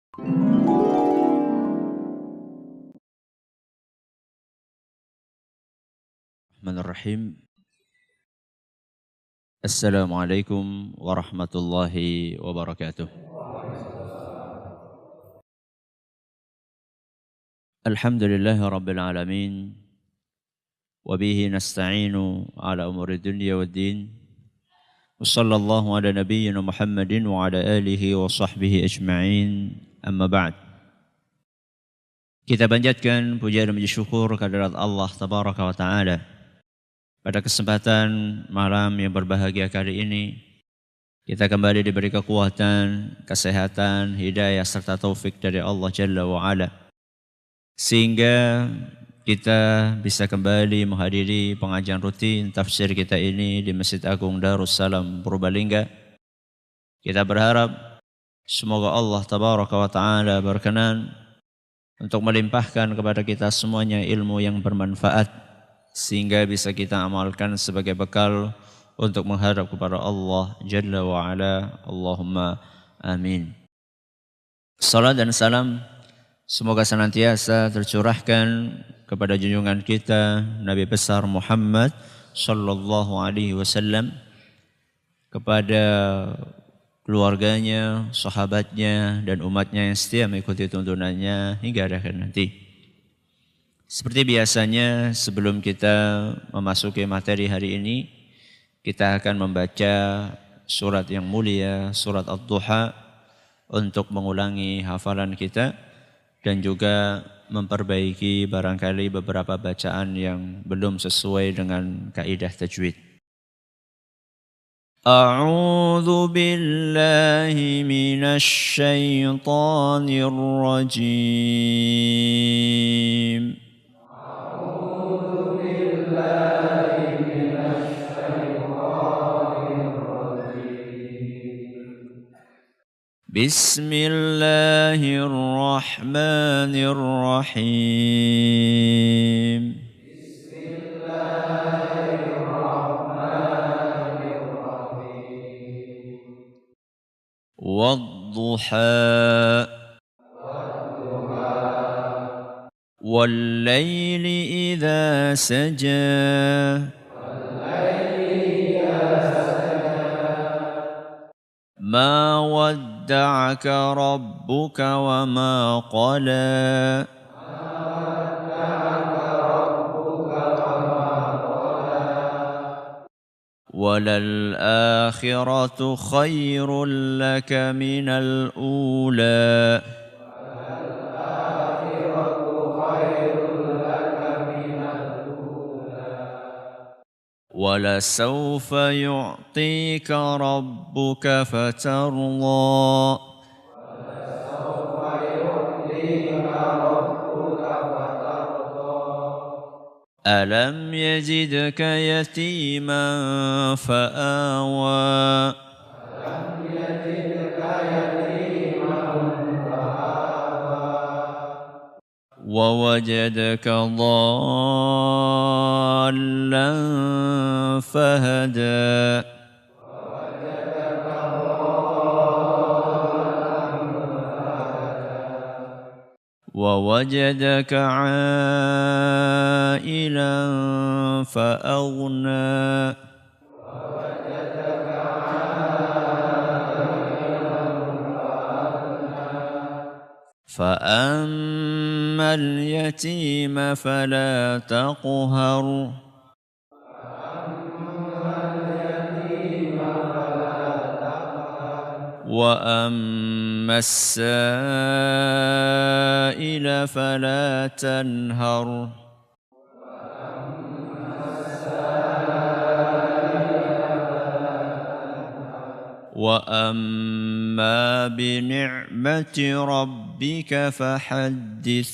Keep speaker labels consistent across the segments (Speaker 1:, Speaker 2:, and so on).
Speaker 1: Bismillahirrahmanirrahim. Assalamualaikum warahmatullahi wabarakatuh. Alhamdulillahi rabbil alamin. Wabihi nasta'inu ala umuri dunya waddin. Wassallallahu ala nabiyyina Muhammadin wa ala alihi wa sahbihi ajma'in. Amma ba'd. Kita panjatkan puja dan puji syukur kehadirat Allah tabaraka wa ta'ala. Pada kesempatan malam yang berbahagia kali ini, kita kembali diberi kekuatan, kesehatan, hidayah serta taufik dari Allah Jalla wa'ala. Sehingga kita bisa kembali menghadiri pengajian rutin tafsir kita ini di Masjid Agung Darussalam Purbalingga. Kita berharap semoga Allah Tabaraka wa Ta'ala berkenan untuk melimpahkan kepada kita semuanya ilmu yang bermanfaat, sehingga bisa kita amalkan sebagai bekal untuk menghadap kepada Allah Jalla wa'ala. Allahumma amin. Salat dan salam semoga senantiasa tercurahkan kepada junjungan kita Nabi besar Muhammad sallallahu alaihi wasallam, kepada keluarganya, sahabatnya dan umatnya yang setia mengikuti tuntunannya hingga akhir nanti. Seperti biasanya, sebelum kita memasuki materi hari ini, kita akan membaca surat yang mulia, surat Ad-Duha, untuk mengulangi hafalan kita dan juga memperbaiki barangkali beberapa bacaan yang belum sesuai dengan kaidah tajwid. A'udzu billahi minasy syaithanir rajim. Bismillahirrahmanirrahim. Wadduha Wallayli idha saja Ma wadda'aka rabbuka wa ma qala وَلَلْآخِرَةُ خَيْرٌ لَكَ مِنَ الْأُولَى وَلَسَوْفَ يُعْطِيكَ رَبُّكَ فَتَرْضَى أَلَمْ يَجِدْكَ يَتِيمًا فَآوَى وَوَجَدَكَ ضَالًّا فَهَدَى وَوَجَدَكَ عَائِلًا فَأَغْنَى فَأَمَّا الْيَتِيمَ فَلَا تَقْهَرْ وَأَمَّا السَّائِلَ فَلَا تَنْهَرْ وَأَمَّا بِنِعْمَةِ رَبِّكَ فَحَدِّثْ.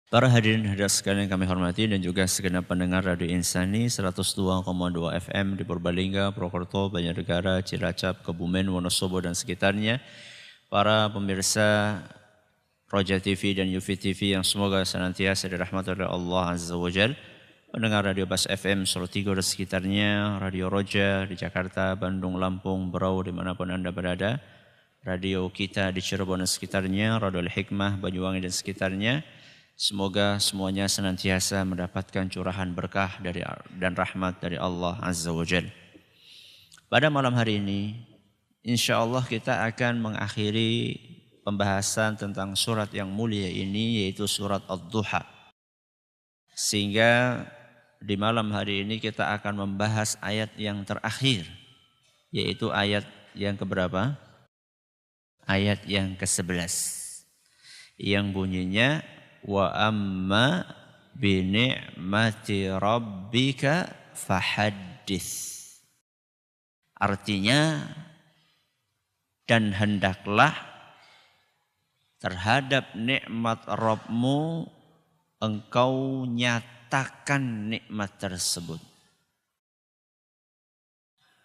Speaker 1: Para hadirin hadirat sekalian kami hormati dan juga segenap pendengar Radio Insani 102,2 FM di Purbalingga, Purwokerto, Banjarnegara, Cilacap, Kebumen, Wonosobo dan sekitarnya. Para pemirsa Roja TV dan Yufi TV yang semoga senantiasa dirahmati oleh Allah Azza wa Jalla. pendengar Radio Bas FM Solo 3 dan sekitarnya, Radio Roja di Jakarta, Bandung, Lampung, Berau, dimanapun Anda berada, radio kita di Cirebon dan sekitarnya, Radio Al-Hikmah, Banyuwangi dan sekitarnya. Semoga semuanya senantiasa mendapatkan curahan berkah dan rahmat dari Allah Azza wa Jalla. Pada malam hari ini, insya Allah kita akan mengakhiri pembahasan tentang surat yang mulia ini, yaitu surat Ad-Duha. Sehingga di malam hari ini kita akan membahas ayat yang terakhir, yaitu ayat yang keberapa? Ayat yang ke-11. Yang bunyinya, wa amma bi ni'mati rabbika fahaddits. Artinya, dan hendaklah terhadap nikmat Rabbmu engkau nyatakan nikmat tersebut.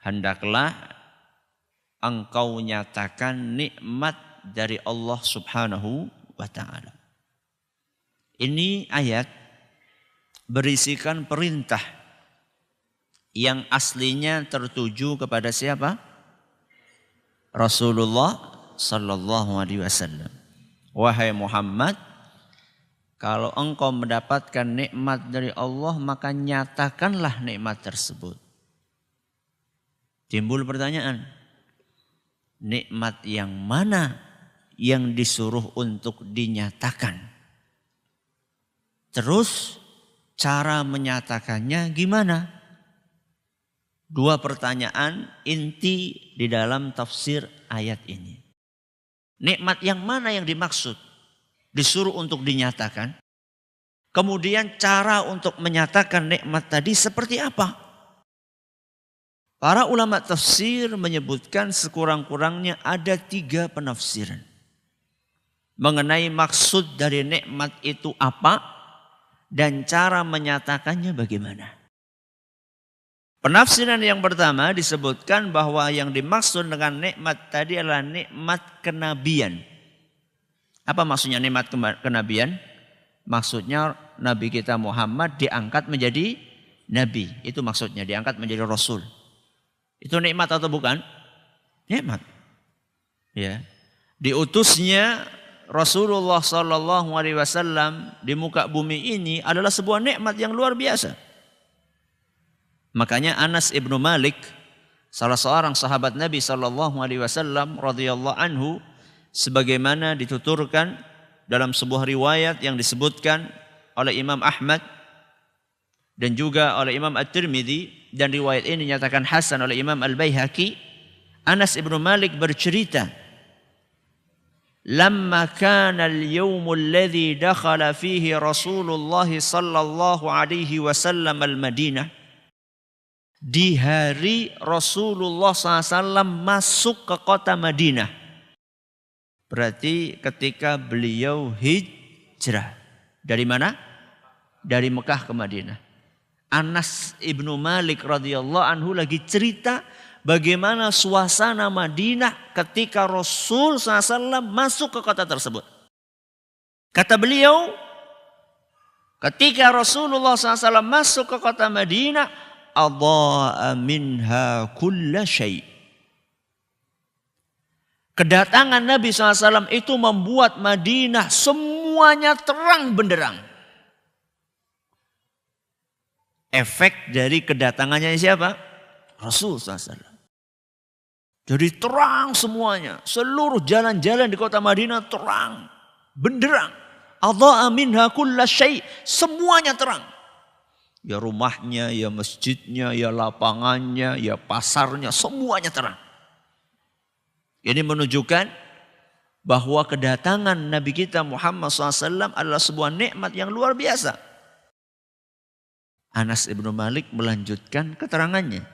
Speaker 1: Hendaklah engkau nyatakan nikmat dari Allah Subhanahu wa ta'ala. Ini ayat berisikan perintah yang aslinya tertuju kepada siapa? Rasulullah sallallahu alaihi wasallam. Wahai Muhammad, kalau engkau mendapatkan nikmat dari Allah, maka nyatakanlah nikmat tersebut. Timbul pertanyaan, nikmat yang mana yang disuruh untuk dinyatakan? Terus cara menyatakannya gimana? Dua pertanyaan inti di dalam tafsir ayat ini. Nikmat yang mana yang dimaksud? Disuruh untuk dinyatakan. Kemudian cara untuk menyatakan nikmat tadi seperti apa? Para ulama tafsir menyebutkan sekurang-kurangnya ada 3 penafsiran. Mengenai maksud dari nikmat itu apa dan cara menyatakannya bagaimana. Penafsiran yang pertama disebutkan bahwa yang dimaksud dengan nikmat tadi adalah nikmat kenabian. Apa maksudnya nikmat kenabian? Maksudnya Nabi kita Muhammad diangkat menjadi Nabi. Itu maksudnya, diangkat menjadi Rasul. Itu nikmat atau bukan? Nikmat. Ya. Diutusnya Rasulullah SAW di muka bumi ini adalah sebuah nikmat yang luar biasa. Makanya Anas ibnu Malik, salah seorang sahabat Nabi SAW radhiyallahu anhu, sebagaimana dituturkan dalam sebuah riwayat yang disebutkan oleh Imam Ahmad dan juga oleh Imam At-Tirmidzi, dan riwayat ini dinyatakan hasan oleh Imam Al-Baihaqi. Anas ibnu Malik bercerita, "Lamma kana al-yawmul ladzi dakhala fihi Rasulullah sallallahu alaihi wasallam al-Madinah." Di hari Rasulullah SAW masuk ke kota Madinah. Berarti ketika beliau hijrah. Dari mana? Dari Mekah ke Madinah. Anas ibnu Malik radhiyallahu anhu lagi cerita bagaimana suasana Madinah ketika Rasul SAW masuk ke kota tersebut. Kata beliau, ketika Rasulullah SAW masuk ke kota Madinah, adha'a minha kulla syai'. Kedatangan Nabi SAW itu membuat Madinah semuanya terang benderang. Efek dari kedatangannya siapa? Rasul SAW. Jadi terang semuanya. Seluruh jalan-jalan di kota Madinah terang, benderang. Adha'a minha kulla syai'. Semuanya terang. Ya rumahnya, ya masjidnya, ya lapangannya, ya pasarnya, semuanya terang. Ini menunjukkan bahwa kedatangan Nabi kita Muhammad SAW adalah sebuah nikmat yang luar biasa. Anas ibnu Malik melanjutkan keterangannya.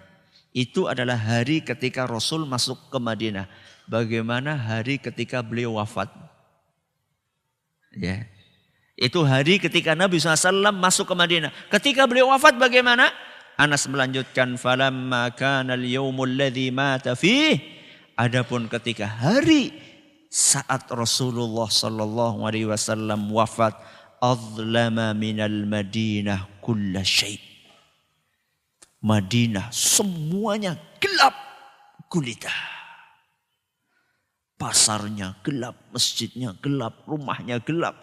Speaker 1: Itu adalah hari ketika Rasul masuk ke Madinah. Bagaimana hari ketika beliau wafat? Ya. Itu hari ketika Nabi SAW masuk ke Madinah. Ketika beliau wafat bagaimana? Anas melanjutkan, falamma kana al-yawmul ladzi mata fih. Adapun ketika hari saat Rasulullah SAW wafat, azlama minal Madinah kulla syai'. Madinah semuanya gelap gulita. Pasarnya gelap, masjidnya gelap, rumahnya gelap,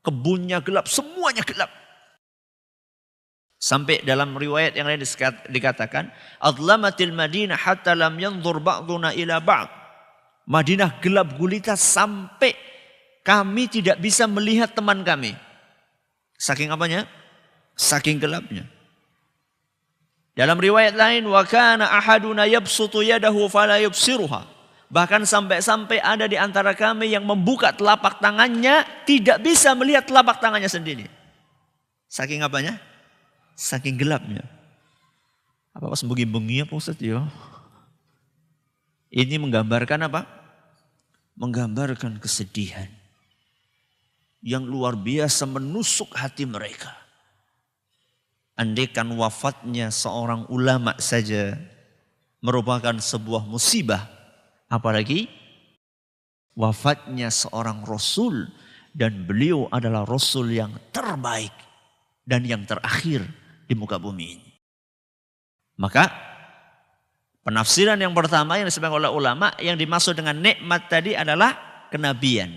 Speaker 1: kebunnya gelap, semuanya gelap. Sampai dalam riwayat yang lain dikatakan, "Adlamatil Madinah hatta lam yanzur ba'duna ila ba'd." Madinah gelap gulita sampai kami tidak bisa melihat teman kami. Saking apanya? Saking gelapnya. Dalam riwayat lain, "Wa kana ahaduna yabsutu yadahu fala yubsiruha." Bahkan sampai-sampai ada di antara kami yang membuka telapak tangannya tidak bisa melihat telapak tangannya sendiri. Saking apanya? Saking gelapnya. Apa pas bengi-bengi ya Pak Ustaz ya? Ini menggambarkan apa? Menggambarkan kesedihan yang luar biasa menusuk hati mereka. Andaikan wafatnya seorang ulama saja merupakan sebuah musibah, apalagi wafatnya seorang rasul, dan beliau adalah rasul yang terbaik dan yang terakhir di muka bumi ini. Maka penafsiran yang pertama yang disebutkan oleh ulama, yang dimaksud dengan nikmat tadi adalah kenabian,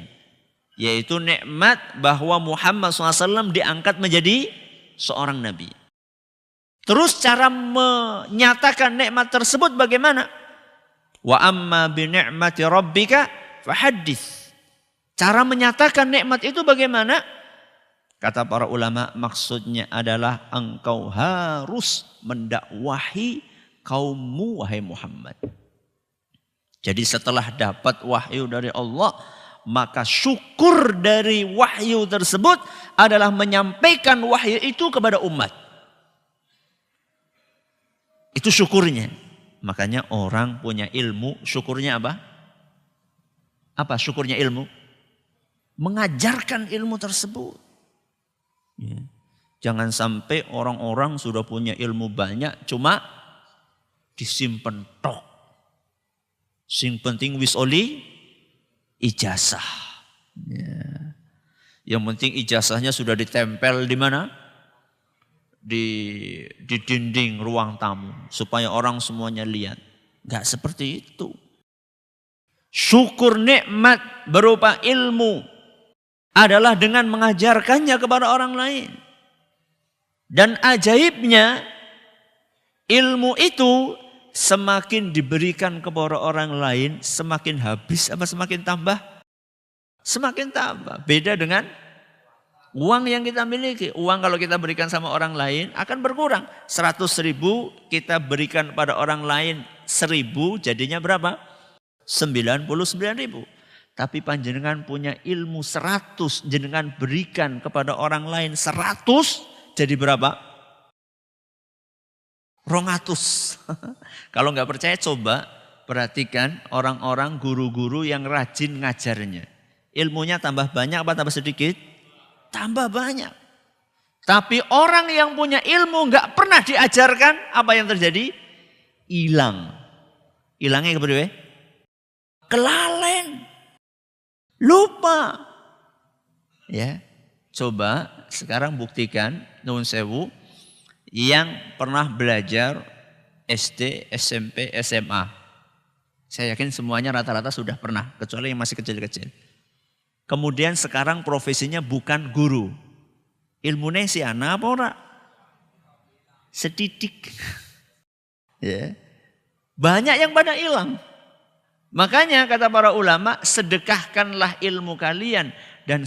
Speaker 1: yaitu nikmat bahwa Muhammad SAW diangkat menjadi seorang nabi. Terus cara menyatakan nikmat tersebut bagaimana? Wa amma bi ni'mati rabbika fahaddits. Cara menyatakan nikmat itu bagaimana? Kata para ulama, maksudnya adalah engkau harus mendakwahi kaummu wahai Muhammad. Jadi setelah dapat wahyu dari Allah, maka syukur dari wahyu tersebut adalah menyampaikan wahyu itu kepada umat. Itu syukurnya. Makanya orang punya ilmu, syukurnya apa? Apa syukurnya ilmu? Mengajarkan ilmu tersebut. Ya. Jangan sampai orang-orang sudah punya ilmu banyak, cuma disimpan tok. Sing penting wis oli ijazah. Ya. Yang penting ijazahnya sudah ditempel di mana? Di dinding ruang tamu supaya orang semuanya lihat. Enggak seperti itu. Syukur nikmat berupa ilmu adalah dengan mengajarkannya kepada orang lain. Dan ajaibnya ilmu itu semakin diberikan kepada orang lain, semakin habis apa semakin tambah? Semakin tambah. Beda dengan uang yang kita miliki. Uang kalau kita berikan sama orang lain akan berkurang. 100.000 kita berikan pada orang lain 1.000, jadinya berapa? 99.000. Tapi panjenengan punya ilmu 100, jenengan berikan kepada orang lain 100, jadi berapa? 200. Kalau nggak percaya coba perhatikan orang-orang guru-guru yang rajin ngajarnya. Ilmunya tambah banyak apa tambah sedikit? Tambah banyak. Tapi orang yang punya ilmu nggak pernah diajarkan, apa yang terjadi? Hilang. Hilangnya keberapa? Kelalen. Lupa. Ya. Coba sekarang buktikan, nuwun sewu, yang pernah belajar SD, SMP, SMA. Saya yakin semuanya rata-rata sudah pernah, kecuali yang masih kecil-kecil. Kemudian sekarang profesinya bukan guru. Ilmunya si anak apa ora? Sedidik. Ya. Banyak yang pada hilang. Makanya kata para ulama, sedekahkanlah ilmu kalian. Dan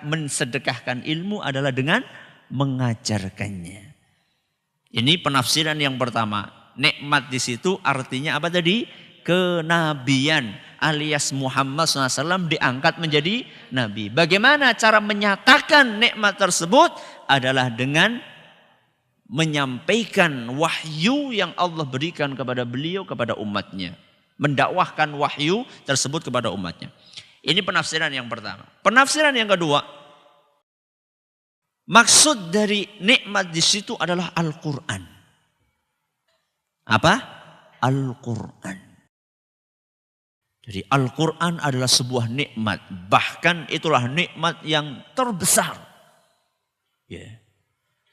Speaker 1: mensedekahkan ilmu adalah dengan mengajarkannya. Ini penafsiran yang pertama. Nikmat di situ artinya apa tadi? Kenabian, alias Muhammad SAW diangkat menjadi nabi. Bagaimana cara menyatakan nikmat tersebut? Adalah dengan menyampaikan wahyu yang Allah berikan kepada beliau, kepada umatnya. Mendakwahkan wahyu tersebut kepada umatnya. Ini penafsiran yang pertama. Penafsiran yang kedua, maksud dari nikmat di situ adalah Al-Quran. Apa? Al-Quran. Jadi Al-Quran adalah sebuah nikmat. Bahkan itulah nikmat yang terbesar. Ya.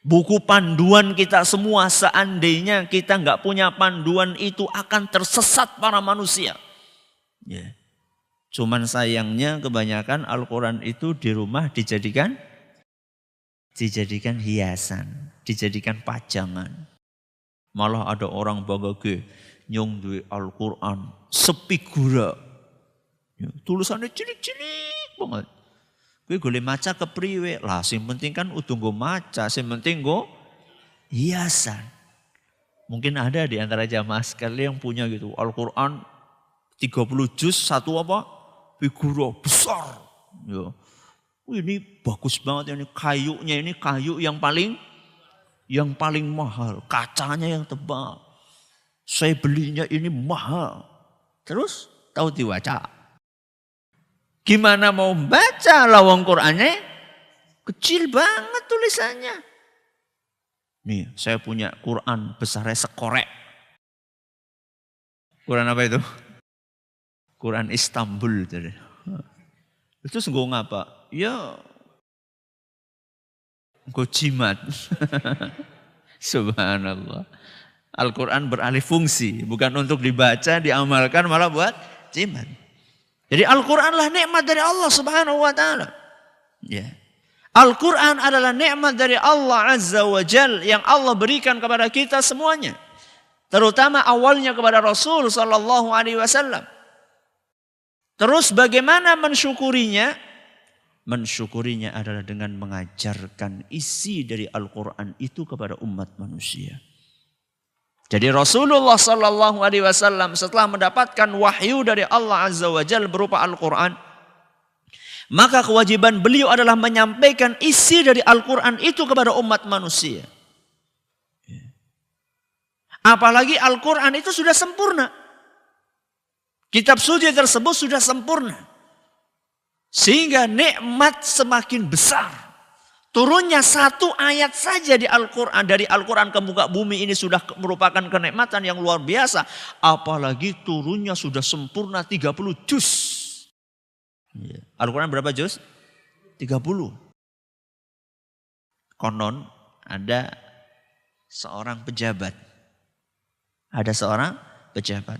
Speaker 1: Buku panduan kita semua, seandainya kita nggak punya panduan itu akan tersesat para manusia. Ya. Cuman sayangnya kebanyakan Al-Quran itu di rumah dijadikan hiasan, dijadikan pajangan. Malah ada orang bangga nyong duwe Al-Quran sepigura. Ya, tulisannya cilik-cilik banget. Kowe golek maca kepriwe? Lah sing penting kan udah nggo maca, sing penting nggo hiasan. Mungkin ada di antara jamaah sekalian yang punya gitu Al-Qur'an 30 juz satu apa? Figura besar. Ya. Ini bagus banget ini kayunya, ini kayu yang paling mahal, kacanya yang tebal. Saya belinya ini mahal. Terus tahu diwaca. Gimana mau baca lawang Qur'annya? Kecil banget tulisannya. Nih, saya punya Qur'an besarnya sekorek. Qur'an apa itu? Qur'an Istanbul. Itu sengguh ngapa? Ya, engkau jimat. Subhanallah. Al-Quran beralih fungsi. Bukan untuk dibaca, diamalkan, malah buat jimat. Jadi Al-Quranlah nikmat dari Allah subhanahu wa ta'ala. Ya. Al-Quran adalah nikmat dari Allah azza wa jal yang Allah berikan kepada kita semuanya. Terutama awalnya kepada Rasul sallallahu alaihi wasallam. Terus bagaimana mensyukurinya? Mensyukurinya adalah dengan mengajarkan isi dari Al-Quran itu kepada umat manusia. Jadi Rasulullah sallallahu alaihi wasallam setelah mendapatkan wahyu dari Allah azza wa jalla berupa Al-Quran, maka kewajiban beliau adalah menyampaikan isi dari Al-Quran itu kepada umat manusia. Apalagi Al-Quran itu sudah sempurna. Kitab suci tersebut sudah sempurna. Sehingga nikmat semakin besar. Turunnya satu ayat saja di Al-Quran, dari Al-Quran ke muka bumi ini sudah merupakan kenikmatan yang luar biasa. Apalagi turunnya sudah sempurna 30 juz. Al-Quran berapa juz? 30. Konon ada seorang pejabat. Ada seorang pejabat.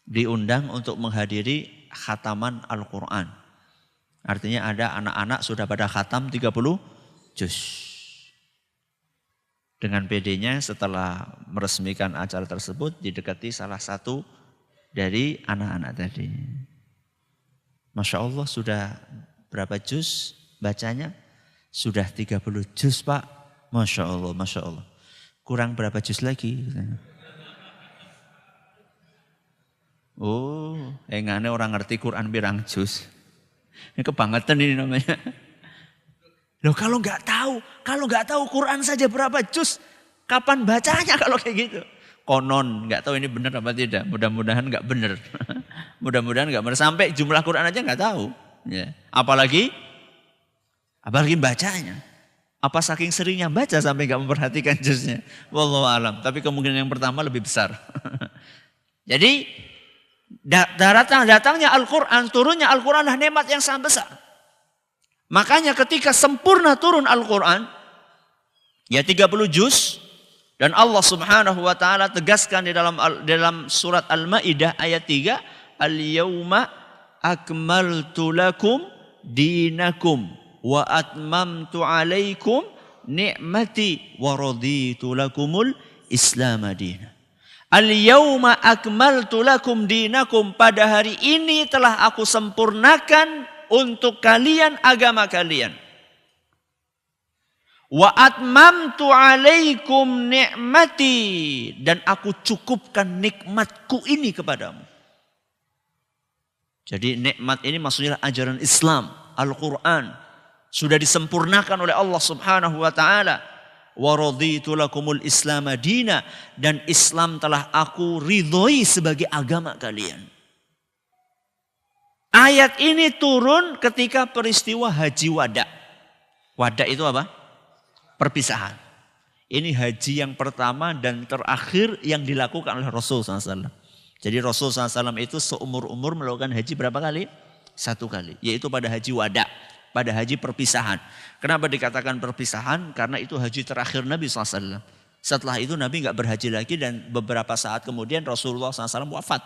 Speaker 1: Diundang untuk menghadiri khataman Al-Quran. Artinya ada anak-anak sudah pada khatam 30 juz. Dengan PD-nya setelah meresmikan acara tersebut didekati salah satu dari anak-anak tadi. Masya Allah sudah berapa juz bacanya? Sudah 30 juz Pak. Masya Allah, Masya Allah. Kurang berapa juz lagi? Oh, enggaknya orang ngerti Quran pirang juz. Ini kebangetan ini namanya. Loh kalau nggak tahu Quran saja berapa juz, kapan bacanya kalau kayak gitu? Konon, nggak tahu ini benar apa tidak. Mudah-mudahan nggak benar. Mudah-mudahan nggak benar. Sampai jumlah Quran aja nggak tahu. Ya. Apalagi bacanya. Apa saking seringnya baca sampai nggak memperhatikan juznya? Wallahu alam. Tapi kemungkinan yang pertama lebih besar. Jadi datangnya Al-Quran, turunnya Al-Quran adalah nikmat yang sangat besar. Makanya ketika sempurna turun Al-Quran, ya 30 juz, dan Allah subhanahu wa ta'ala tegaskan di dalam surat Al-Ma'idah ayat 3, Al-yawma akmaltu lakum dinakum wa atmamtu alaikum ni'mati wa raditu lakumul Islam madina. Al-yawma akmaltu lakum dinakum, pada hari ini telah aku sempurnakan untuk kalian agama kalian. Wa atmamtu alaikum ni'mati, dan aku cukupkan nikmatku ini kepadamu. Jadi nikmat ini maksudnya ajaran Islam, Al-Quran. Sudah disempurnakan oleh Allah subhanahu wa ta'ala. Wa raditu lakumul Islam madina, dan Islam telah aku ridhoi sebagai agama kalian. Ayat ini turun ketika peristiwa Haji Wada. Wada itu apa? Perpisahan. Ini haji yang pertama dan terakhir yang dilakukan oleh Rasul SAW. Jadi Rasul SAW itu seumur-umur melakukan haji berapa kali? 1 kali. Yaitu pada Haji Wada. pada haji perpisahan. Kenapa dikatakan perpisahan? Karena itu haji terakhir Nabi SAW. Setelah itu Nabi nggak berhaji lagi dan beberapa saat kemudian Rasulullah SAW wafat.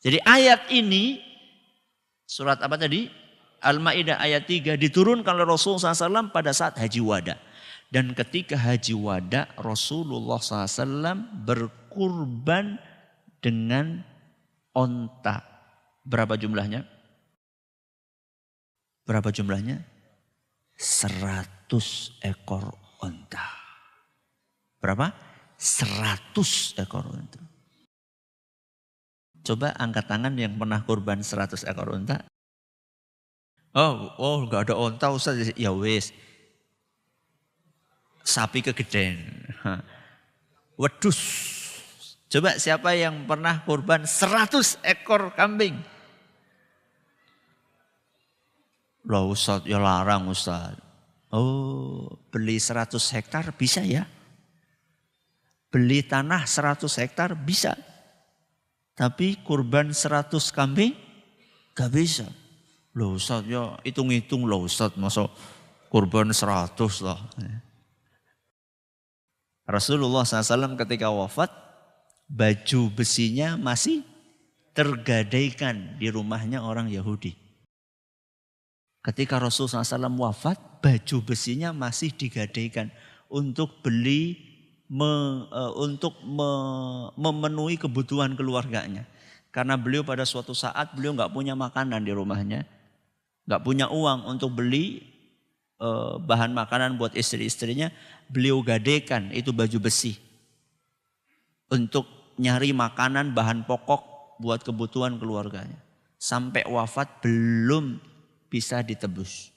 Speaker 1: Jadi ayat ini, surat apa tadi? Al-Ma'idah ayat 3 diturunkan oleh Rasulullah SAW pada saat haji wada. Dan ketika haji wada Rasulullah SAW berkurban dengan onta. Berapa jumlahnya? Berapa jumlahnya? 100 ekor onta. Berapa? 100 ekor onta. Coba angkat tangan yang pernah kurban 100 ekor onta. Oh, enggak ada onta Ustaz. Ya wis. Sapi kegeden. Wedus. Coba siapa yang pernah kurban 100 ekor kambing? Loh Ustaz, ya larang Ustaz. Oh, beli 100 hektar bisa ya? Beli tanah 100 hektar bisa. Tapi kurban 100 kambing gak bisa. Loh Ustaz, ya hitung-hitung loh Ustaz, masa kurban 100 lah. Rasulullah SAW ketika wafat, baju besinya masih tergadaikan di rumahnya orang Yahudi. Ketika Rasulullah SAW wafat, baju besinya masih digadaikan untuk memenuhi kebutuhan keluarganya. Karena beliau pada suatu saat beliau nggak punya makanan di rumahnya, nggak punya uang untuk beli bahan makanan buat istri-istrinya, beliau gadaikan itu baju besi untuk nyari makanan bahan pokok buat kebutuhan keluarganya. Sampai wafat belum bisa ditebus.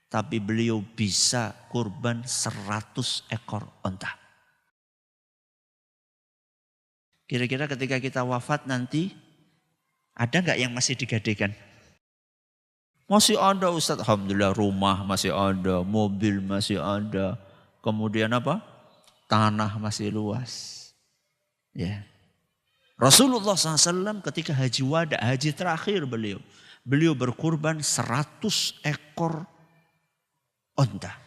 Speaker 1: Tapi beliau bisa kurban 100 ekor onta. Kira-kira ketika kita wafat nanti, ada nggak yang masih digadaikan? Masih ada Ustaz. Alhamdulillah, rumah masih ada, mobil masih ada. Kemudian apa? Tanah masih luas. Ya. Rasulullah SAW ketika haji wada, haji terakhir beliau berkurban 100 ekor onta.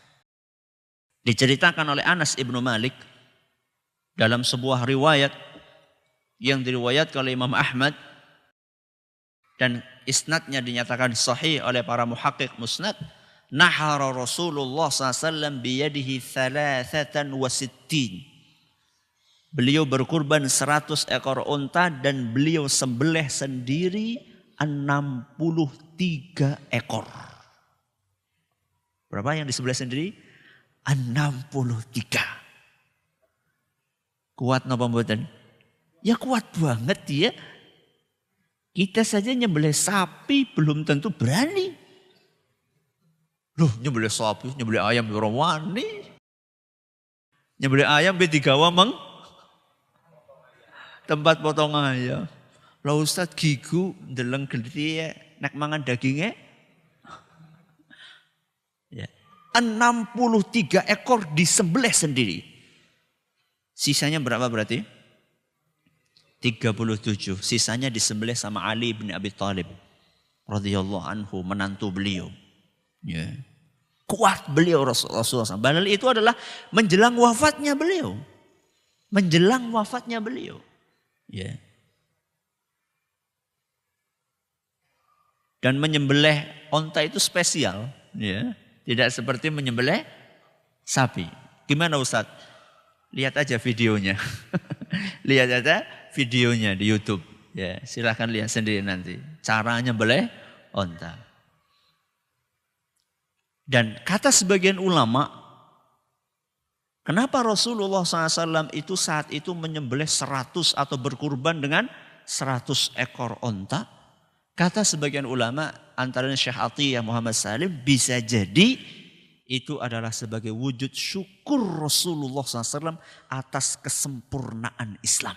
Speaker 1: Diceritakan oleh Anas ibnu Malik dalam sebuah riwayat yang diriwayatkan oleh Imam Ahmad dan isnadnya dinyatakan sahih oleh para muhaqqiq musnad. Nahara Rasulullah SAW biyadihi 63. Beliau berkurban 100 ekor unta dan beliau sembelih sendiri 63 ekor. Berapa yang disembelih sendiri? 63. Kuat napa mboten? Ya kuat banget ya. Kita saja nyembelih sapi belum tentu berani. Loh nyembelih sapi, nyembelih ayam orang wani. Nyembelih ayam digawa tempat potong ayam. Lah Ustaz gigu ndeleng gede nek mangan dagingnya. Ya. 63 ekor disembelih sendiri. Sisanya berapa berarti? 37. Sisanya disembelih sama Ali bin Abi Thalib radhiyallahu anhu, menantu beliau. Ya. Kuat beliau Rasulullah SAW. Padahal itu adalah menjelang wafatnya beliau. Menjelang wafatnya beliau. Ya. Dan menyembelih onta itu spesial. Ya. Tidak seperti menyembelih sapi. Gimana Ustaz? Lihat aja videonya. Lihat aja videonya di YouTube. Ya, silahkan lihat sendiri nanti. Cara nyembelih onta. Dan kata sebagian ulama, kenapa Rasulullah SAW itu saat itu menyembelih 100 atau berkurban dengan 100 ekor onta? Kata sebagian ulama, antaranya Syekh Atiyah Muhammad Salim, bisa jadi itu adalah sebagai wujud syukur Rasulullah SAW atas kesempurnaan Islam.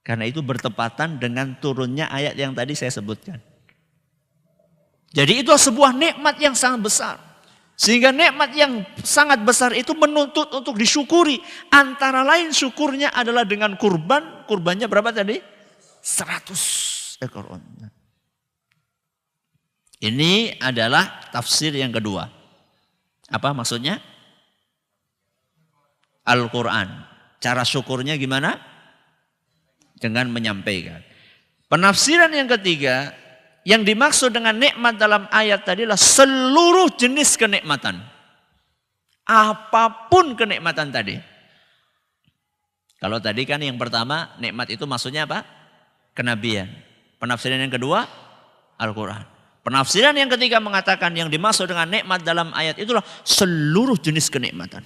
Speaker 1: Karena itu bertepatan dengan turunnya ayat yang tadi saya sebutkan. Jadi itu sebuah nikmat yang sangat besar. Sehingga nikmat yang sangat besar itu menuntut untuk disyukuri. Antara lain syukurnya adalah dengan kurban. Kurbannya berapa tadi? 100 ekor onta. Ini adalah tafsir yang kedua. Apa maksudnya? Al-Quran. Cara syukurnya gimana? Dengan menyampaikan. Penafsiran yang ketiga, yang dimaksud dengan nikmat dalam ayat tadi adalah seluruh jenis kenikmatan. Apapun kenikmatan tadi. Kalau tadi kan yang pertama, nikmat itu maksudnya apa? Kenabian. Penafsiran yang kedua, Al-Quran. Penafsiran yang ketiga mengatakan yang dimaksud dengan nikmat dalam ayat itulah seluruh jenis kenikmatan.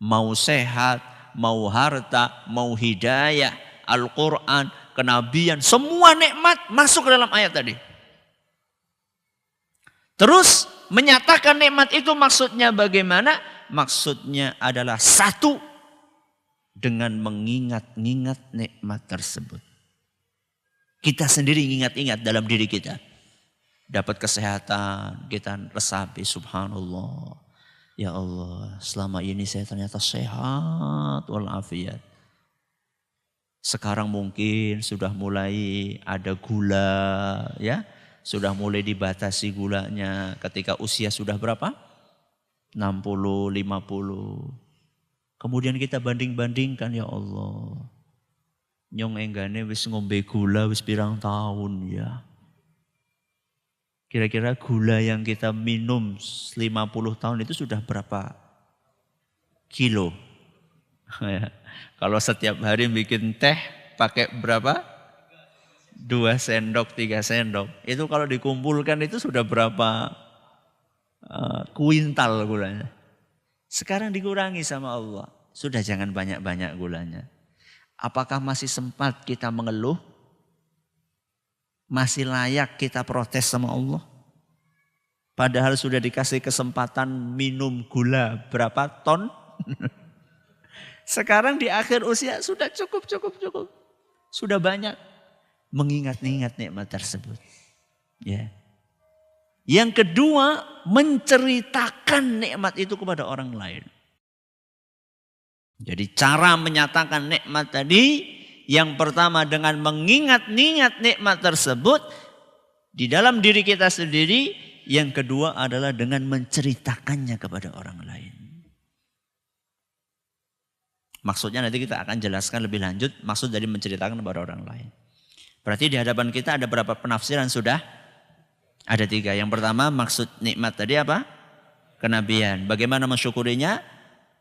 Speaker 1: Mau sehat, mau harta, mau hidayah, Al-Quran, kenabian, semua nikmat masuk ke dalam ayat tadi. Terus menyatakan nikmat itu maksudnya bagaimana? Maksudnya adalah satu, dengan mengingat-ingat nikmat tersebut. Kita sendiri ingat-ingat dalam diri kita. Dapat kesehatan, kita resapi, subhanallah. Ya Allah, selama ini saya ternyata sehat walafiat. Sekarang mungkin sudah mulai ada gula, ya, sudah mulai dibatasi gulanya. Ketika usia sudah berapa? 60, 50. Kemudian kita banding-bandingkan, ya Allah. Nyong enggane wis ngombe gula wis pirang tahun ya. Kira-kira gula yang kita minum 50 tahun itu sudah berapa kilo? Kalau setiap hari bikin teh pakai berapa? 2 sendok, 3 sendok. Itu kalau dikumpulkan itu sudah berapa kuintal gulanya. Sekarang dikurangi sama Allah. Sudah jangan banyak-banyak gulanya. Apakah masih sempat kita mengeluh? Masih layak kita protes sama Allah? Padahal sudah dikasih kesempatan minum gula berapa ton? Sekarang di akhir usia sudah cukup. Sudah banyak mengingat-ingat nikmat tersebut. Ya. Yang kedua, menceritakan nikmat itu kepada orang lain. Jadi cara menyatakan nikmat tadi, yang pertama dengan mengingat-ingat nikmat tersebut di dalam diri kita sendiri. Yang kedua adalah dengan menceritakannya kepada orang lain. Maksudnya nanti kita akan jelaskan lebih lanjut maksud dari menceritakan kepada orang lain. Berarti di hadapan kita ada berapa penafsiran sudah? Ada 3. Yang pertama maksud nikmat tadi apa? Kenabian. Bagaimana mensyukurinya?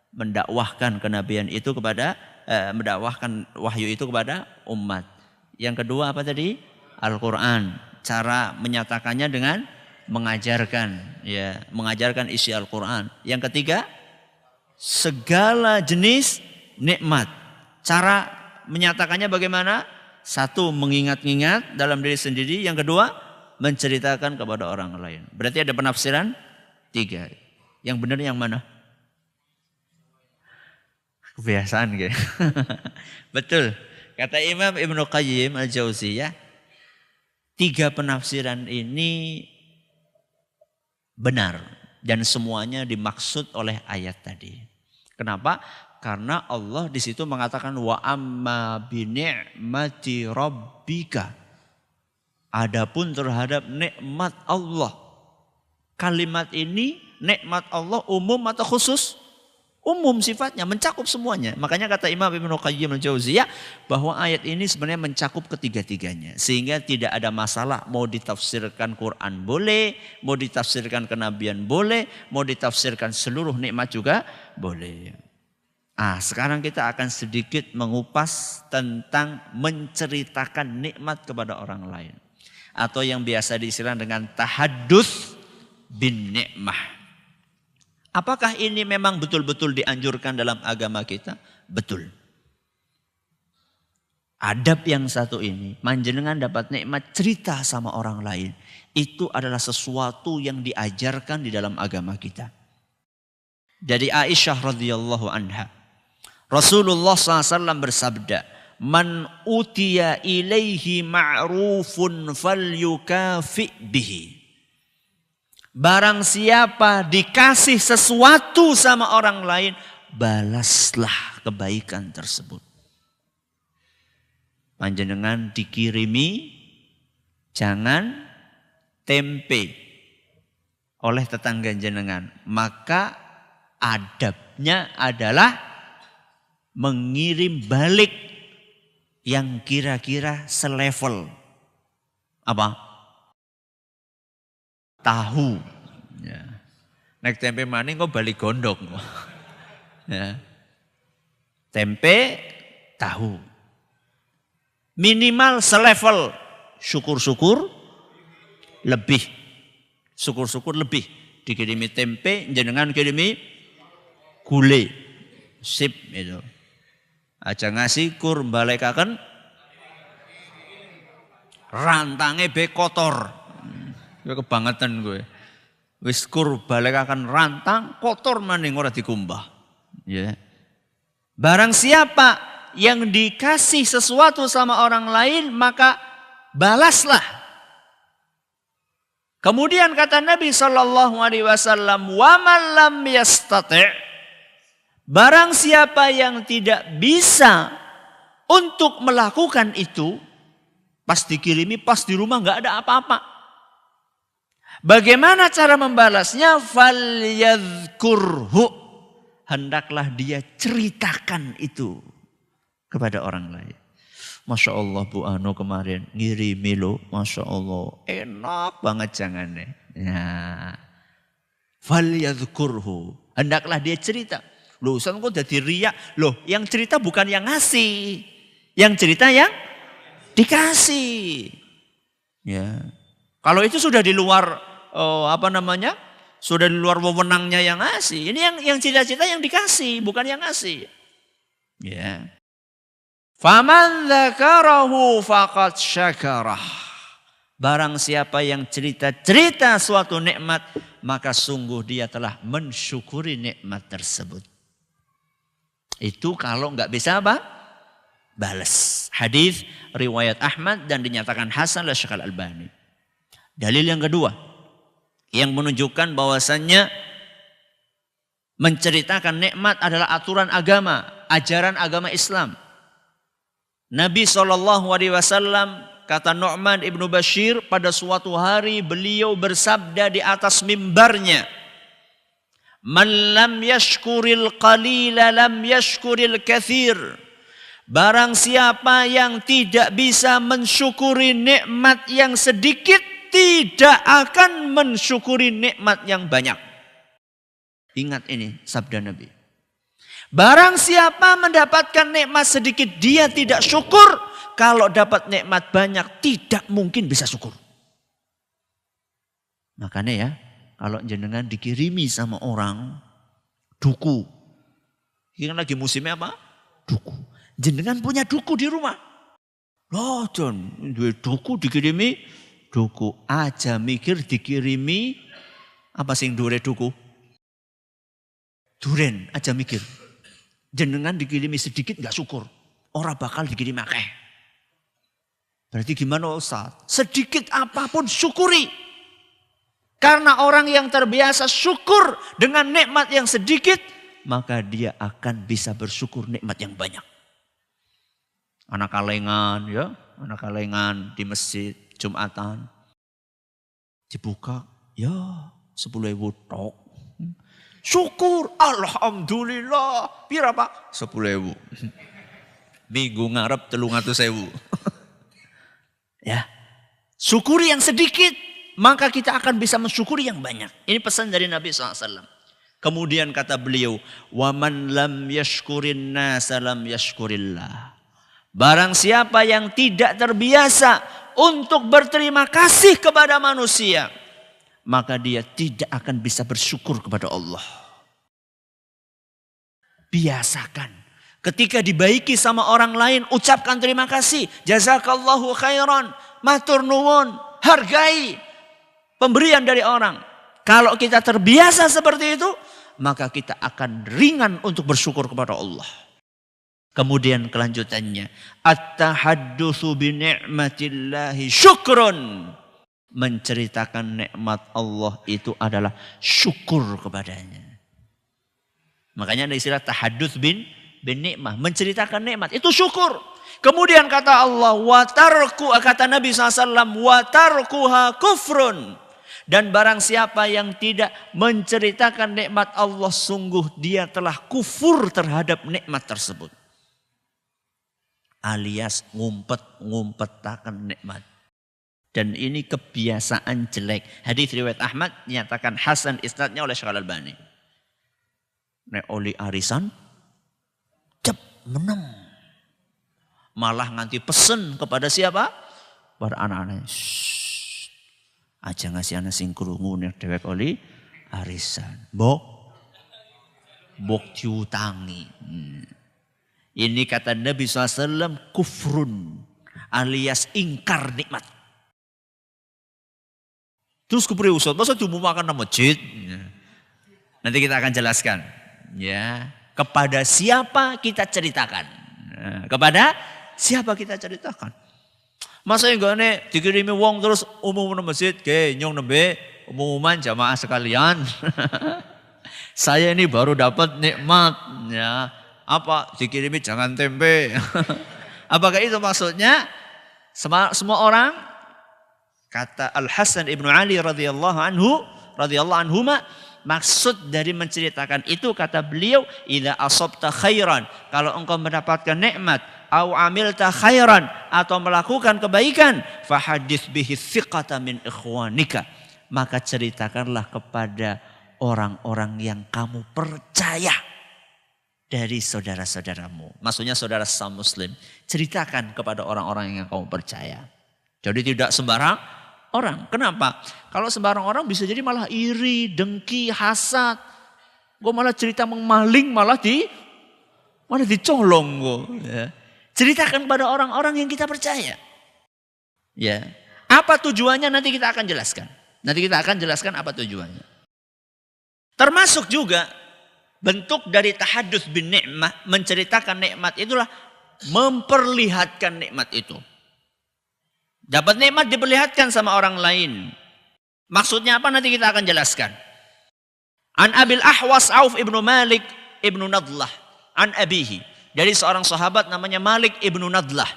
Speaker 1: Mendakwahkan kenabian itu kepada mendakwahkan wahyu itu kepada umat. Yang kedua apa tadi? Al-Quran. Cara menyatakannya dengan mengajarkan, ya, mengajarkan isi Al-Quran. Yang ketiga, segala jenis nikmat. Cara menyatakannya bagaimana? Satu, mengingat-ingat dalam diri sendiri. Yang kedua, menceritakan kepada orang lain. Berarti ada penafsiran 3. Yang benar yang mana? Kebiasaan gitu. Betul. Kata Imam Ibnu Qayyim Al-Jauziyah, 3 penafsiran ini benar dan semuanya dimaksud oleh ayat tadi. Kenapa? Karena Allah di situ mengatakan wa amma bi ni'mati rabbika. Adapun terhadap nikmat Allah. Kalimat ini nikmat Allah umum atau khusus? Umum sifatnya, mencakup semuanya. Makanya kata Imam Ibnu Qayyim Al-Jauziyah bahwa ayat ini sebenarnya mencakup ketiga-tiganya. Sehingga tidak ada masalah mau ditafsirkan Quran boleh, mau ditafsirkan kenabian boleh, mau ditafsirkan seluruh nikmat juga boleh. Sekarang kita akan sedikit mengupas tentang menceritakan nikmat kepada orang lain. Atau yang biasa diistilahkan dengan tahadduts bin ni'mah. Apakah ini memang betul-betul dianjurkan dalam agama kita? Betul. Adab yang satu ini, panjenengan dapat nikmat cerita sama orang lain. Itu adalah sesuatu yang diajarkan di dalam agama kita. Dari Aisyah radhiyallahu anha, Rasulullah SAW bersabda, "Man utiya ilaihi ma'rufun falyukafi bihi." Barang siapa dikasih sesuatu sama orang lain, balaslah kebaikan tersebut. Panjenengan dikirimi, jangan tempe oleh tetangga jenengan, maka adabnya adalah mengirim balik yang kira-kira selevel. Apa? Tahu. Ya. Nek tempe maning kok balik gondok. Ya. Tempe, tahu. Minimal selevel. Syukur-syukur lebih. Syukur-syukur lebih. Dikirimi tempe, jenengan kirimi gule. Sip itu. Aja ngasih kur balekaken rantange be kotor. Gue kebangetan gue. Wis kur balekaken rantang kotor maning ora dikumbah. Ya. Barang siapa yang dikasih sesuatu sama orang lain maka balaslah. Kemudian kata Nabi SAW, wa man lam yastati', barang siapa yang tidak bisa untuk melakukan itu, pas dikirimi, pas di rumah nggak ada apa-apa. Bagaimana cara membalasnya? Falyadhkurhu, hendaklah dia ceritakan itu kepada orang lain. Masya Allah Bu Ano kemarin ngirimi lo, Masya Allah enak banget jangannya. Ya. Falyadhkurhu, hendaklah dia cerita. Loh Ustaz kok jadi riak? Loh yang cerita bukan yang ngasih, yang cerita yang dikasih. Ya. Kalau itu sudah di luar sudah di luar wewenangnya yang ngasih. Ini yang cerita-cerita yang dikasih, bukan yang ngasih. Ya. Faman dzakarahu faqad syakarah. Barang siapa yang cerita-cerita suatu nikmat, maka sungguh dia telah mensyukuri nikmat tersebut. Itu kalau nggak bisa apa? Balas. Hadis riwayat Ahmad dan dinyatakan hasan oleh Syekh Al-Albani. Dalil yang kedua yang menunjukkan bahwasannya menceritakan nikmat adalah aturan agama, ajaran agama Islam. Nabi SAW kata Nu'man ibnu Bashir, pada suatu hari beliau bersabda di atas mimbarnya, man lam yashkuril qalila lam yashkuril kathir. Barang siapa yang tidak bisa mensyukuri nikmat yang sedikit, tidak akan mensyukuri nikmat yang banyak. Ingat ini sabda Nabi. Barang siapa mendapatkan nikmat sedikit, dia tidak syukur. Kalau dapat nikmat banyak, tidak mungkin bisa syukur. Makanya ya, kalau jenengan dikirimi sama orang, duku. Ini lagi musimnya apa? Duku. Jenengan punya duku di rumah. Loh John, duku dikirimi, duku. Aja mikir dikirimi, apa sing dure duku? Duren, aja mikir. Jenengan dikirimi sedikit gak syukur. Orang bakal dikirim akeh. Berarti gimana Ustaz? Sedikit apapun syukuri. Karena orang yang terbiasa syukur dengan nikmat yang sedikit, maka dia akan bisa bersyukur nikmat yang banyak. Anak kalengan ya, anak kalengan di masjid Jumatan. Dibuka, ya 10.000 tok. Syukur, alhamdulillah. Pira Pak? 10.000. Minggu ngarep 300.000. Ya, syukuri yang sedikit, maka kita akan bisa mensyukuri yang banyak. Ini pesan dari Nabi SAW. Kemudian kata beliau, waman lam yashkurin nasa lam yashkurillah. Barang siapa yang tidak terbiasa untuk berterima kasih kepada manusia, maka dia tidak akan bisa bersyukur kepada Allah. Biasakan. Ketika dibaiki sama orang lain, ucapkan terima kasih. Jazakallahu khairan. Matur nuwun. Hargai pemberian dari orang. Kalau kita terbiasa seperti itu, maka kita akan ringan untuk bersyukur kepada Allah. Kemudian kelanjutannya. At-tahaddutsu bi ni'matillahi syukrun. Menceritakan nikmat Allah itu adalah syukur kepadanya. Makanya ada istilah tahadduts bin nikmah, menceritakan nikmat itu syukur. Kemudian kata Allah, kata Nabi SAW, watarkuha kufrun. Dan barang siapa yang tidak menceritakan nikmat Allah, sungguh dia telah kufur terhadap nikmat tersebut. Alias ngumpet-ngumpetakan nikmat. Dan ini kebiasaan jelek. Hadis riwayat Ahmad nyatakan hasan isnadnya oleh Syekh Al-Albani. Nek oli arisan, cep menang. Malah nganti pesen kepada siapa? Para anak-anaknya. Aja ngasih anak sing krungu nek dhewek oli arisan. Mbok diutangi. Ini kata Nabi SAW kufrun alias ingkar nikmat. Terus kepriye Ustaz? Masa diumumkan nang masjid? Nanti kita akan jelaskan. Ya, kepada siapa kita ceritakan? Kepada siapa kita ceritakan? Masa enggak nih dikirimi wong terus umum nang masjid, ke nyong nembe umuman jamaah sekalian. Saya ini baru dapat nikmat, ya. Apa dikirimi jangan tempe. Apakah itu maksudnya? Semua orang, kata Al-Hasan Ibnu Ali radhiyallahu anhuma, maksud dari menceritakan itu kata beliau, idza asabta khairan, kalau engkau mendapatkan nikmat, au amilta khairan, atau melakukan kebaikan, fahadits bihi thiqata min ikhwanika, maka ceritakanlah kepada orang-orang yang kamu percaya dari saudara-saudaramu. Maksudnya saudara sesama muslim. Ceritakan kepada orang-orang yang kamu percaya. Jadi tidak sembarang orang. Kenapa? Kalau sembarang orang bisa jadi malah iri, dengki, hasad. Gue malah cerita memaling, malah dicolong gue. Ya. Ceritakan kepada orang-orang yang kita percaya. Ya. Apa tujuannya nanti kita akan jelaskan. Nanti kita akan jelaskan apa tujuannya. Termasuk juga bentuk dari tahadduts bin ni'mah, menceritakan nikmat itulah memperlihatkan nikmat itu. Dapat nikmat diperlihatkan sama orang lain. Maksudnya apa nanti kita akan jelaskan. An Abil Ahwas Auf ibnu Malik ibnu Nadlah. An abihi. Dari seorang sahabat namanya Malik ibnu Nadlah.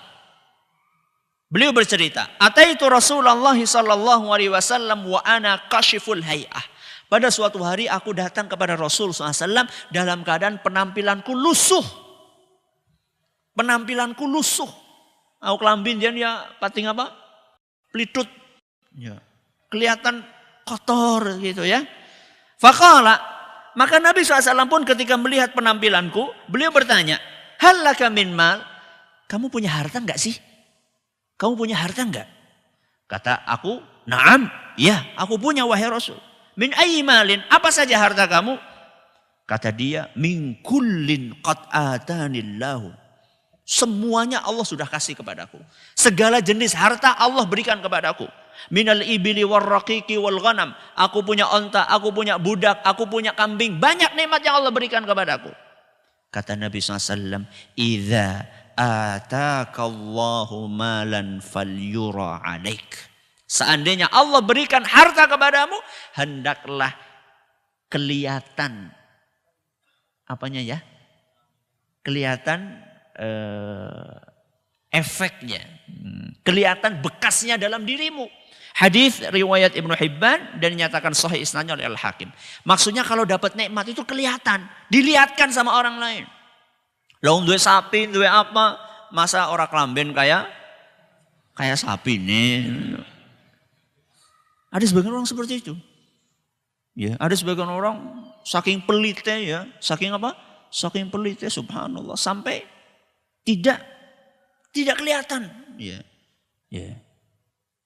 Speaker 1: Beliau bercerita. Ataitu Rasulullah sallallahu alaihi wasallam wa ana kashiful hay'ah. Pada suatu hari aku datang kepada Rasul SAW dalam keadaan penampilanku lusuh. Penampilanku lusuh. Aku kelambin dia pating apa? Pelitut. Ya. Kelihatan kotor gitu ya. Faqala, maka Nabi SAW pun ketika melihat penampilanku, beliau bertanya, hal laka min mal? Kamu punya harta enggak sih? Kamu punya harta enggak? Kata aku, na'am, ya aku punya wahai Rasul. Min ayyi malin, apa saja harta kamu? Kata dia, min kullin qad atanillahu. Semuanya Allah sudah kasih kepadaku. Segala jenis harta Allah berikan kepadaku. Minal ibili war raqiqi wal ghanam. Aku punya onta, aku punya budak, aku punya kambing. Banyak nikmat yang Allah berikan kepadaku. Kata Nabi SAW, idza atakallahu malan falyura alaik. Seandainya Allah berikan harta kepadamu, hendaklah kelihatan apanya ya? Kelihatan efeknya. Kelihatan bekasnya dalam dirimu. Hadis riwayat Ibnu Hibban dan dinyatakan sahih isnadnya oleh Al-Hakim. Maksudnya kalau dapat nikmat itu kelihatan, dilihatkan sama orang lain. Lah duwe sapi, duwe apa? Masa orang kelamben kayak sapi nih. Ada sebagian orang seperti itu. Ya, ada sebagian orang saking pelitnya ya, saking apa? Saking pelitnya subhanallah sampai tidak kelihatan. Ya. Ya.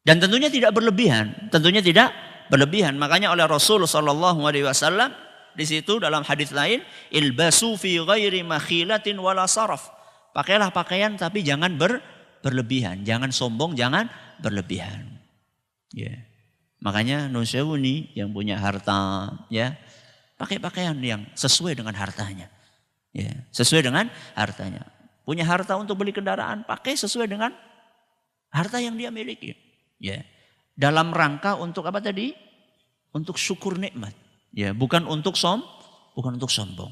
Speaker 1: Dan tentunya tidak berlebihan, Makanya oleh Rasul sallallahu alaihi wasallam di situ dalam hadis lain, ilbasu fi ghairi makhilatin wala saraf. Pakailah pakaian tapi jangan berlebihan, jangan sombong, jangan berlebihan. Ya. Makanya nusyawuni yang punya harta ya, pakai pakaian yang sesuai dengan hartanya. Ya, sesuai dengan hartanya. Punya harta untuk beli kendaraan, pakai sesuai dengan harta yang dia miliki. Ya. Dalam rangka untuk apa tadi? Untuk syukur nikmat. Ya, bukan untuk sombong.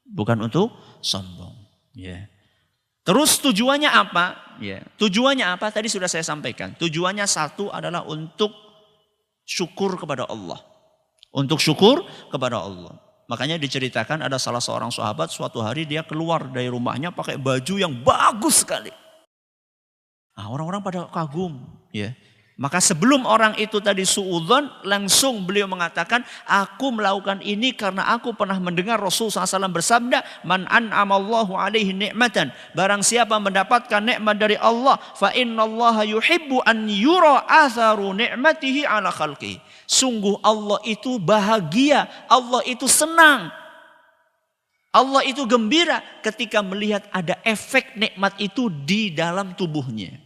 Speaker 1: Bukan untuk sombong. Ya. Terus tujuannya apa? Ya, tujuannya apa? Tadi sudah saya sampaikan. Tujuannya satu adalah untuk syukur kepada Allah. Untuk syukur kepada Allah. Makanya diceritakan ada salah seorang sahabat suatu hari dia keluar dari rumahnya pakai baju yang bagus sekali. Nah, orang-orang pada kagum, ya. Maka sebelum orang itu tadi suudzon, langsung beliau mengatakan, aku melakukan ini karena aku pernah mendengar Rasul SAW bersabda, man an'amallahu alaihi ni'matan, barang siapa mendapatkan nikmat dari Allah, fa innallaha yuhibbu an yura atharu ni'matihi ala khalqihi. Sungguh Allah itu bahagia, Allah itu senang, Allah itu gembira ketika melihat ada efek nikmat itu di dalam tubuhnya.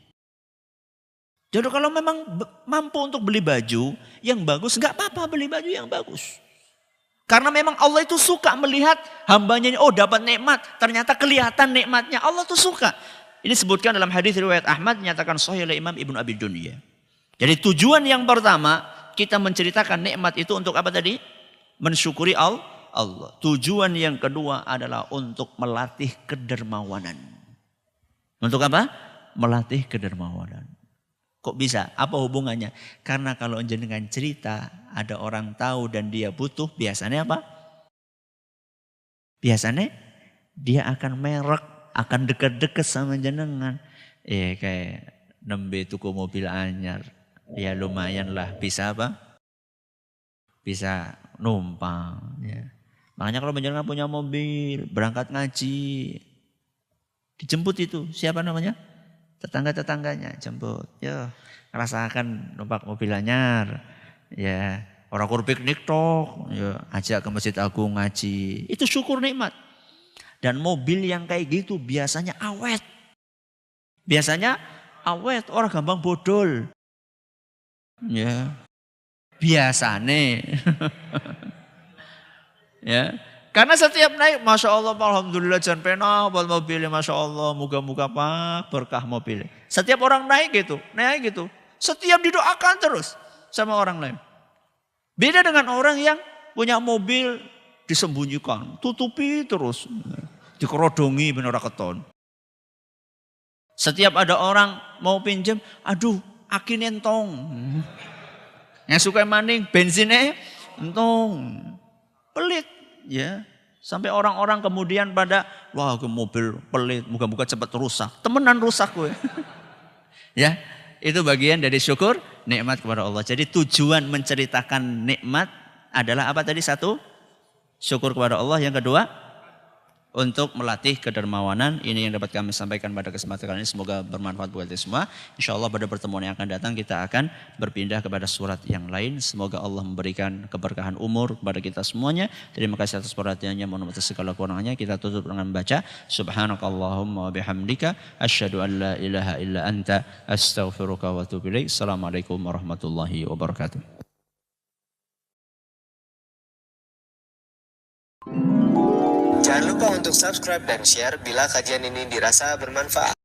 Speaker 1: Jadi kalau memang mampu untuk beli baju yang bagus, nggak apa-apa beli baju yang bagus. Karena memang Allah itu suka melihat hambanya, oh dapat nikmat, ternyata kelihatan nikmatnya. Allah tuh suka. Ini disebutkan dalam hadis riwayat Ahmad, nyatakan sahih oleh Imam Ibnu Abi Dunya. Jadi tujuan yang pertama, kita menceritakan nikmat itu untuk apa tadi? Mensyukuri Allah. Tujuan yang kedua adalah untuk melatih kedermawanan. Untuk apa? Melatih kedermawanan. Kok bisa? Apa hubungannya? Karena kalau jenengan cerita, ada orang tahu dan dia butuh, biasanya apa? Biasanya dia akan merek, akan deket-deket sama jenengan. Kayak nembe tuku mobil anyar. Ya lumayan lah, bisa apa? Bisa numpang. Ya. Makanya kalau jenengan punya mobil, berangkat ngaji, dijemput itu, siapa namanya? Tetangga-tetangganya jemput. Ya, rasakan numpak mobil anyar. Ya, orang kur piknik tok. Ya, ajak ke Masjid Agung ngaji. Itu syukur nikmat. Dan mobil yang kayak gitu biasanya awet. Biasanya awet, orang gampang bodol. Ya. Biasane. Ya. Karena setiap naik, Masya Allah, Alhamdulillah, jangan pena buat mobilnya, Masya Allah, moga-moga pak berkah mobilnya. Setiap orang naik gitu. Setiap didoakan terus sama orang lain. Beda dengan orang yang punya mobil disembunyikan, tutupi terus, dikerodongi benar keton. Setiap ada orang mau pinjam, aduh, aki entong. Yang suka maning, bensinnya entong, pelit. Ya, sampai orang-orang kemudian pada wah ke mobil pelit, moga-moga cepat rusak. Temenan rusak gue. Ya, itu bagian dari syukur nikmat kepada Allah. Jadi tujuan menceritakan nikmat adalah apa tadi? Satu, syukur kepada Allah. Yang kedua, untuk melatih kedermawanan. Ini yang dapat kami sampaikan pada kesempatan kali ini. Semoga bermanfaat buat kita semua. Insya Allah pada pertemuan yang akan datang kita akan berpindah kepada surat yang lain. Semoga Allah memberikan keberkahan umur kepada kita semuanya. Terima kasih atas perhatiannya. Mohon maaf atas segala kurangnya. Kita tutup dengan membaca Subhanakallahumma wa bihamdika asyhadu an la ilaha illa anta astaghfiruka wa atubu ilaik. Assalamualaikum warahmatullahi wabarakatuh.
Speaker 2: Jangan lupa untuk subscribe dan share bila kajian ini dirasa bermanfaat.